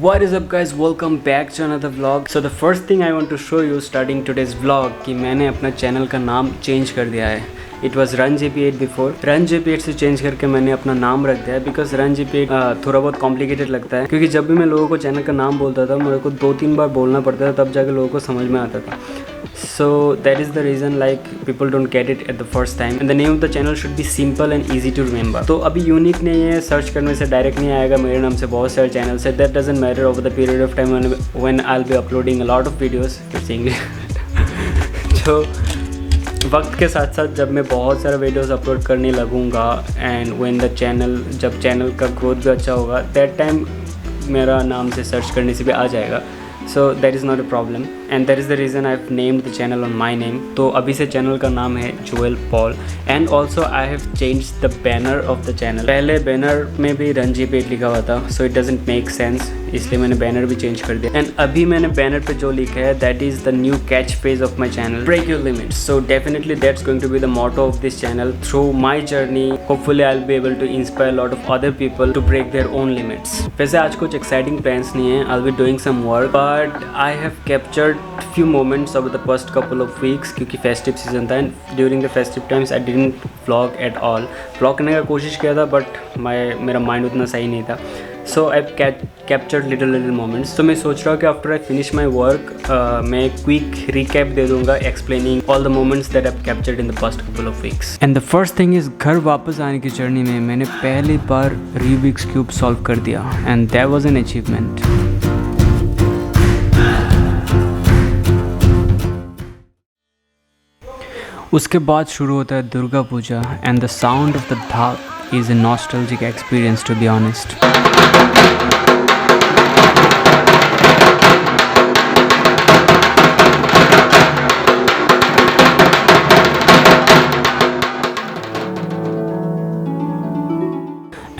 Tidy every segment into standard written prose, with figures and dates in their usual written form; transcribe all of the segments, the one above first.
What is up guys, welcome back to another vlog. So the first thing I want to show you starting today's vlog कि मैंने अपना channel का नाम change कर दिया है. It was Run JP8 before. Run JP8 से change करके मैंने अपना नाम रख दिया है बिकॉज Run JP8 थोड़ा बहुत कॉम्प्लिकेटेड लगता है क्योंकि जब भी मैं लोगों को चैनल का नाम बोलता था मेरे को 2-3 बार बोलना पड़ता था तब जाके लोगों को समझ में आता था. So that is the reason like people don't get it at the first time and the name of the channel should be simple and easy to remember. तो अभी यूनिक नहीं है, सर्च करने से डायरेक्ट नहीं आएगा. मेरे नाम से बहुत सारे चैनल्स है. That doesn't matter over the period of time when I'll be uploading a lot of videos. तो वक्त के साथ साथ जब मैं बहुत सारे वीडियोस अपलोड करने लगूंगा एंड व्हेन द चैनल जब चैनल का ग्रोथ भी अच्छा होगा दैट टाइम मेरा नाम से सर्च करने से भी आ जाएगा. So that is not a problem and that is the reason I've named the channel on my name. तो अभी से चैनल का नाम है Joel Paul and also I have change the banner of the channel. पहले banner में भी run JP8 लिखा हुआ था so it doesn't make sense, इसलिए मैंने बैनर भी चेंज कर दिया. एंड अभी मैंने बैनर पे जो लिखा है that is the new catch page of my channel, break your limits. So definitely that's going to be the motto of this channel. Through my journey hopefully I will be able to inspire lot of other people to break their own limits. वैसे आज कुछ exciting plans नहीं है, I will be doing some work but I have captured few moments over the first couple of weeks क्योंकि festive season था and during the festive times I didn't vlog at all. Vlog करने का कोशिश किया था but मेरा mind उतना सही नहीं था. सो आई कैप्चर्ड लिटिल मोमेंट्स. तो मैं सोच रहा हूँ कि after I finish my work मैं क्विक रिकैप दे दूँगा explaining all the moments that I captured in the first couple of weeks. And the first thing is घर वापस आने की जर्नी में मैंने पहली बार रूबिक्स क्यूब सॉल्व कर दिया and that was an achievement. उसके बाद शुरू होता है Durga Puja and the sound of the dhak is a nostalgic experience to be honest.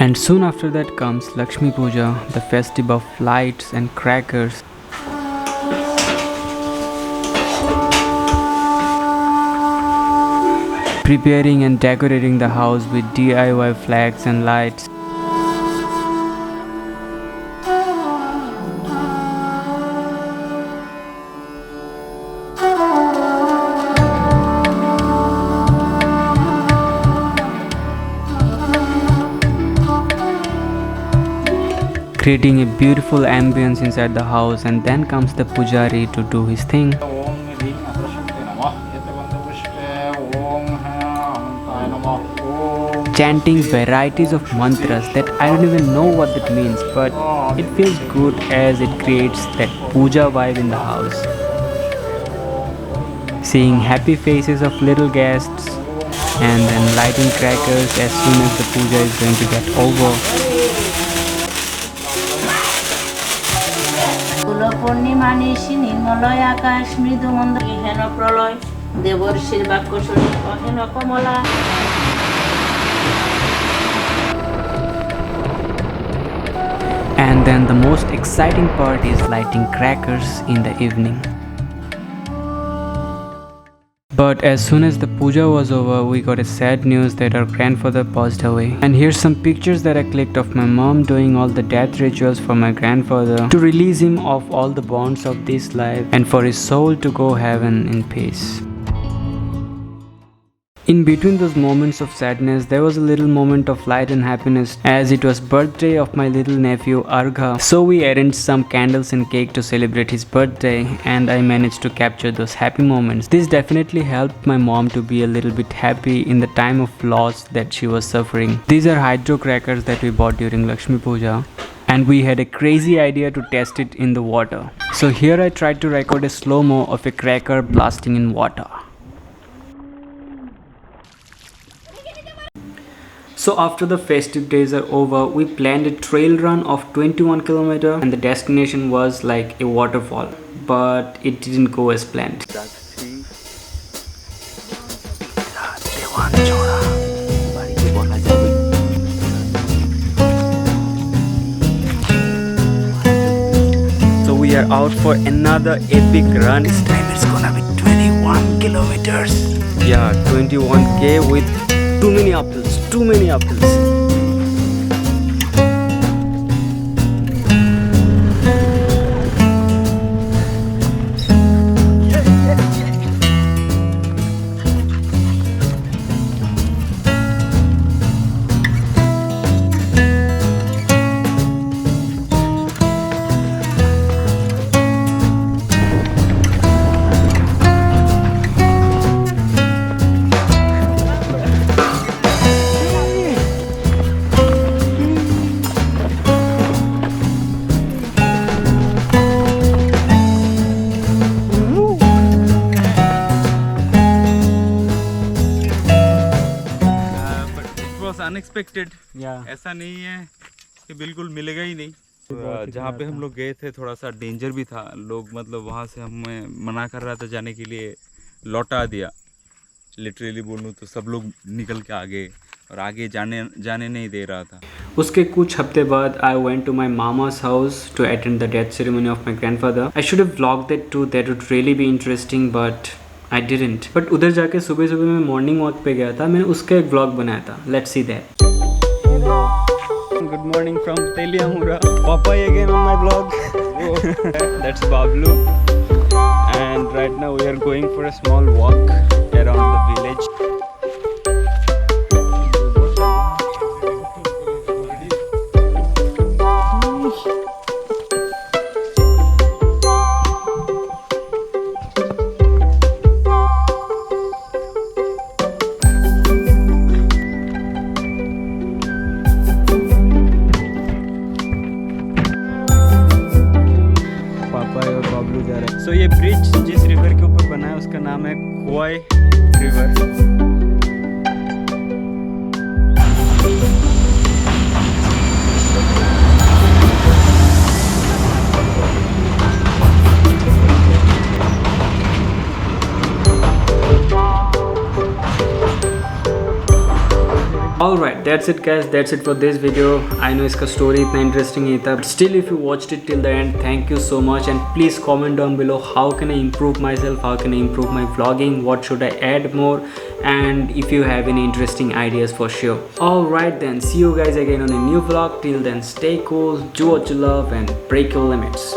And soon after that comes Lakshmi Puja, the festive of lights and crackers. Preparing and decorating the house with DIY flags and lights. Creating a beautiful ambience inside the house, and then comes the pujari to do his thing. Chanting varieties of mantras that I don't even know what that means, but it feels good as it creates that puja vibe in the house. Seeing happy faces of little guests and then lighting crackers as soon as the puja is going to get over. And then the most exciting part is lighting crackers in the evening. But as soon as the puja was over, we got a sad news that our grandfather passed away. And here's some pictures that I clicked of my mom doing all the death rituals for my grandfather to release him of all the bonds of this life and for his soul to go heaven in peace. In between those moments of sadness, there was a little moment of light and happiness as it was birthday of my little nephew Argha. So we arranged some candles and cake to celebrate his birthday and I managed to capture those happy moments. This definitely helped my mom to be a little bit happy in the time of loss that she was suffering. These are hydro crackers that we bought during Lakshmi Puja. And we had a crazy idea to test it in the water. So here I tried to record a slow-mo of a cracker blasting in water. So after the festive days are over, we planned a trail run of 21 km and the destination was like a waterfall, but it didn't go as planned. So we are out for another epic run. This time it's gonna be 21 kilometers. Yeah, 21k with too many apples. Unexpected, या ऐसा नहीं है कि बिल्कुल मिलेगा ही नहीं। जहाँ पे हम लोग गए थे थोड़ा सा डेंजर भी था, लोग मतलब वहाँ से हमें मना कर रहा था जाने के लिए, लौटा दिया। लिटरली बोलूँ तो सब लोग निकल के आगे, और आगे जाने नहीं दे रहा था। उसके कुछ हफ्ते बाद आई वेंट टू माई मामा's house to attend the death ceremony of my grandfather. I should have vlogged it too, that would really be interesting but I didn't. But उधर जाके सुबह सुबह मैं मॉर्निंग वॉक पे गया था, मैंने उसका एक व्लॉग बनाया था। Let's see that. Good morning from Teliamura. Papa again on my vlog. That's Bablu and right now we are going for a small walk around the village. पापा और बाबलू जा रहे हैं। सो ये ब्रिज जिस रिवर के ऊपर बना है उसका नाम है खोई river. Alright, that's it guys, that's it for this video. I know इसका story इतना interesting नहीं था, but still if you watched it till the end, thank you so much, and please comment down below how can I improve myself, how can I improve my vlogging, what should I add more, and if you have any interesting ideas for sure. Alright then, see you guys again on a new vlog. Till then, stay cool, do what you love, and break your limits.